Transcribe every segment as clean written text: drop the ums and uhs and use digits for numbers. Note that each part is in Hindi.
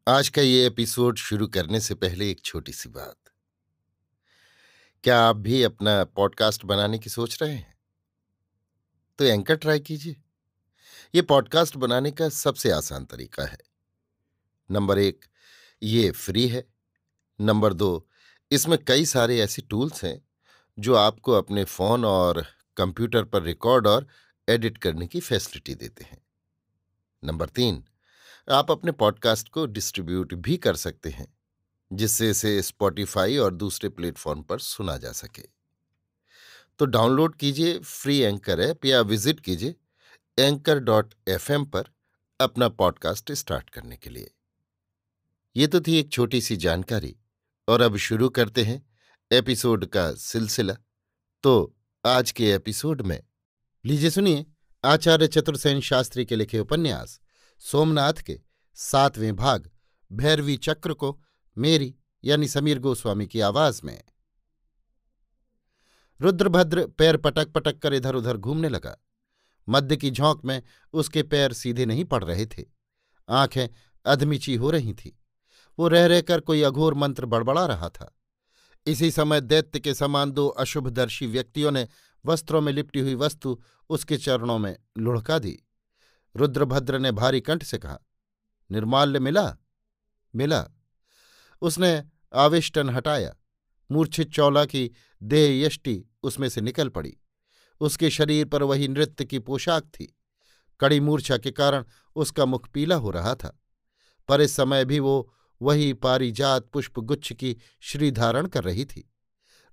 आज का ये एपिसोड शुरू करने से पहले एक छोटी सी बात। क्या आप भी अपना पॉडकास्ट बनाने की सोच रहे हैं? तो एंकर ट्राई कीजिए। ये पॉडकास्ट बनाने का सबसे आसान तरीका है। नंबर 1, ये फ्री है। नंबर 2, इसमें कई सारे ऐसे टूल्स हैं जो आपको अपने फोन और कंप्यूटर पर रिकॉर्ड और एडिट करने की फैसिलिटी देते हैं। नंबर 3, आप अपने पॉडकास्ट को डिस्ट्रीब्यूट भी कर सकते हैं, जिससे इसे स्पॉटिफाई और दूसरे प्लेटफॉर्म पर सुना जा सके। तो डाउनलोड कीजिए फ्री एंकर ऐप या विजिट कीजिए anchor.fm पर अपना पॉडकास्ट स्टार्ट करने के लिए। ये तो थी एक छोटी सी जानकारी, और अब शुरू करते हैं एपिसोड का सिलसिला। तो आज के एपिसोड में लीजिए सुनिए आचार्य चतुर्सेन शास्त्री के लिखे उपन्यास सोमनाथ के 7वें भाग भैरवी चक्र को मेरी यानी समीर गोस्वामी की आवाज में। रुद्रभद्र पैर पटक पटक कर इधर उधर घूमने लगा। मध्य की झोंक में उसके पैर सीधे नहीं पड़ रहे थे। आंखें अधमिची हो रही थीं। वो रह रहकर कोई अघोर मंत्र बड़बड़ा रहा था। इसी समय दैत्य के समान दो अशुभदर्शी व्यक्तियों ने वस्त्रों में लिपटी हुई वस्तु उसके चरणों में लुढ़का दी। रुद्रभद्र ने भारी कंठ से कहा, निर्माल्य मिला? मिला। उसने आवेष्टन हटाया। मूर्छित चौला की देह यष्टि उसमें से निकल पड़ी। उसके शरीर पर वही नृत्य की पोशाक थी। कड़ी मूर्छा के कारण उसका मुख पीला हो रहा था, पर इस समय भी वो वही पारिजात पुष्प गुच्छ की श्री धारण कर रही थी।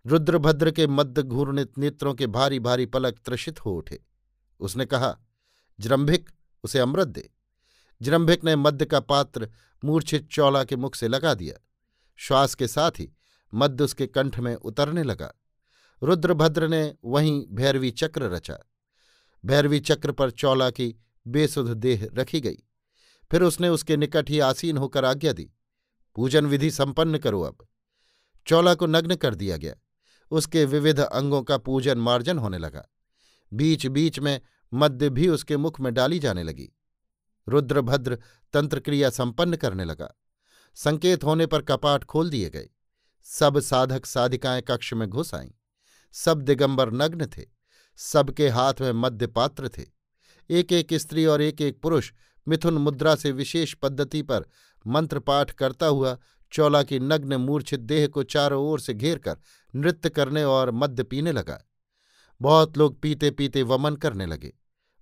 रुद्रभद्र के मद्द घूर्णित नेत्रों के भारी भारी पलक त्रसित हो उठे। उसने कहा, जृंभिक, उसे अमृत दे। जृंभिक ने मद्य का पात्र मूर्छित चौला के मुख से लगा दिया। श्वास के साथ ही मद्य उसके कंठ में उतरने लगा। रुद्रभद्र ने वहीं भैरवी चक्र रचा। भैरवी चक्र पर चौला की बेसुध देह रखी गई। फिर उसने उसके निकट ही आसीन होकर आज्ञा दी, पूजन विधि संपन्न करो। अब चौला को नग्न कर दिया गया। उसके विविध अंगों का पूजन मार्जन होने लगा। बीच बीच में मद्य भी उसके मुख में डाली जाने लगी। रुद्रभद्र तंत्रक्रिया संपन्न करने लगा। संकेत होने पर कपाट खोल दिए गए। सब साधक साधिकाएं कक्ष में घुस आईं। सब दिगंबर नग्न थे। सबके हाथ में मद्य पात्र थे। एक एक स्त्री और एक एक पुरुष मिथुन मुद्रा से विशेष पद्धति पर मंत्र पाठ करता हुआ चौला की नग्न मूर्छित देह को चारों ओर से घेर कर नृत्य करने और मद्य पीने लगा। बहुत लोग पीते पीते वमन करने लगे।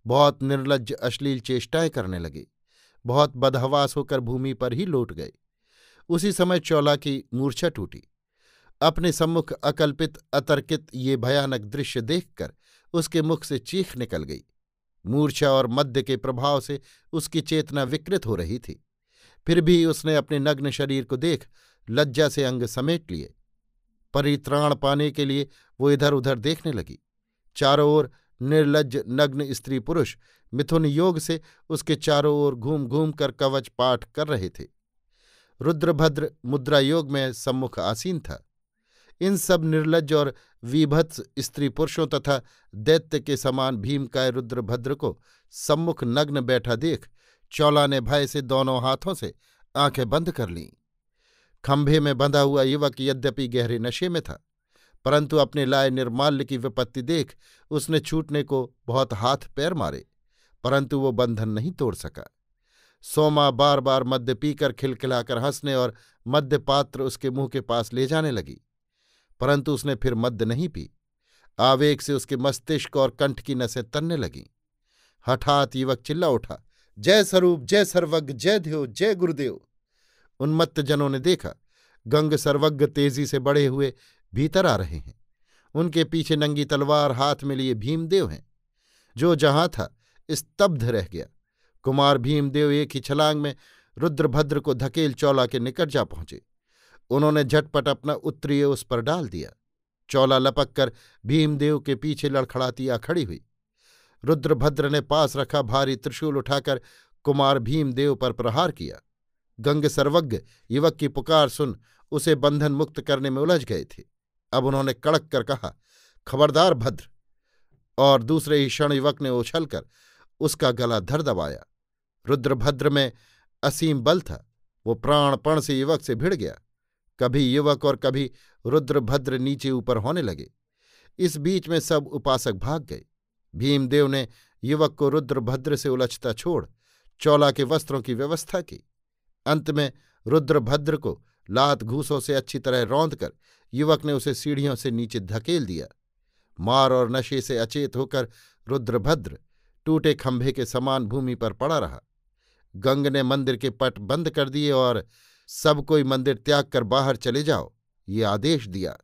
बहुत निर्लज्ज अश्लील चेष्टाएं करने लगे। बहुत बदहवास होकर भूमि पर ही लौट गए। उसी समय चौला की मूर्छा टूटी। अपने सम्मुख अकल्पित अतर्कित ये भयानक दृश्य देखकर उसके मुख से चीख निकल गई। मूर्छा और मद्य के प्रभाव से उसकी चेतना विकृत हो रही थी। फिर भी उसने अपने नग्न शरीर को देख लज्जा से अंग समेट लिए। परित्राण पाने के लिए वो इधर उधर देखने लगी। चारों ओर निर्लज्ज नग्न स्त्री पुरुष मिथुन योग से उसके चारों ओर घूम घूम कर कवच पाठ कर रहे थे। रुद्रभद्र मुद्रा योग में सम्मुख आसीन था। इन सब निर्लज्ज और विभत्स स्त्री पुरुषों तथा दैत्य के समान भीमकाय रुद्रभद्र को सम्मुख नग्न बैठा देख चौला ने भय से दोनों हाथों से आंखें बंद कर लीं। खंभे में बंधा हुआ युवक यद्यपि गहरे नशे में था, परंतु अपने लाए निर्माल्य की विपत्ति देख उसने छूटने को बहुत हाथ पैर मारे, परंतु वो बंधन नहीं तोड़ सका। सोमा बार बार मद्य पीकर खिलखिलाकर हंसने और मद्य पात्र उसके मुंह के पास ले जाने लगी, परंतु उसने फिर मद्य नहीं पी। आवेग से उसके मस्तिष्क और कंठ की नसें तनने लगीं। हठात युवक चिल्ला उठा, जय स्वरूप, जय सर्वज्ञ, जय ध्यो, जय गुरुदेव। उन्मत्त जनों ने देखा, गंग सर्वज्ञ तेजी से बढ़े हुए भीतर आ रहे हैं। उनके पीछे नंगी तलवार हाथ में लिए भीमदेव हैं। जो जहां था स्तब्ध रह गया। कुमार भीमदेव एक ही छलांग में रुद्रभद्र को धकेल चौला के निकट जा पहुंचे। उन्होंने झटपट अपना उत्तरीय उस पर डाल दिया। चौला लपक कर भीमदेव के पीछे लड़खड़ाती आ खड़ी हुई। रुद्रभद्र ने पास रखा भारी त्रिशूल उठाकर कुमार भीमदेव पर प्रहार किया। गंग सर्वज्ञ युवक की पुकार सुन उसे बंधन मुक्त करने में उलझ गए थे। अब उन्होंने कड़क कर कहा, खबरदार भद्र। और दूसरे ही क्षण युवक ने उछलकर उसका गला धर दबाया। रुद्रभद्र में असीम बल था। वो प्राणपण से युवक से भिड़ गया। कभी युवक और कभी रुद्रभद्र नीचे ऊपर होने लगे। इस बीच में सब उपासक भाग गए। भीमदेव ने युवक को रुद्रभद्र से उलझता छोड़ चौला के वस्त्रों की व्यवस्था की। अंत में रुद्रभद्र को लात घूसों से अच्छी तरह रौंदकर युवक ने उसे सीढ़ियों से नीचे धकेल दिया। मार और नशे से अचेत होकर रुद्रभद्र टूटे खंभे के समान भूमि पर पड़ा रहा। गंग ने मंदिर के पट बंद कर दिए और सब कोई मंदिर त्याग कर बाहर चले जाओ, ये आदेश दिया।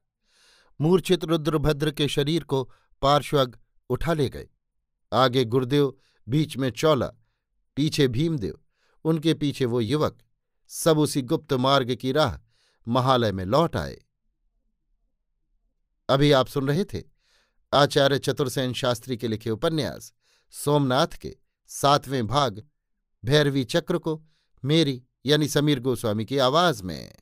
मूर्छित रुद्रभद्र के शरीर को पार्श्वग उठा ले गए। आगे गुरुदेव, बीच में चौला, पीछे भीमदेव, उनके पीछे वो युवक, सब उसी गुप्त मार्ग की राह महालय में लौट आए। अभी आप सुन रहे थे आचार्य चतुर्सेन शास्त्री के लिखे उपन्यास सोमनाथ के 7वें भाग भैरवी चक्र को मेरी यानी समीर गोस्वामी की आवाज में।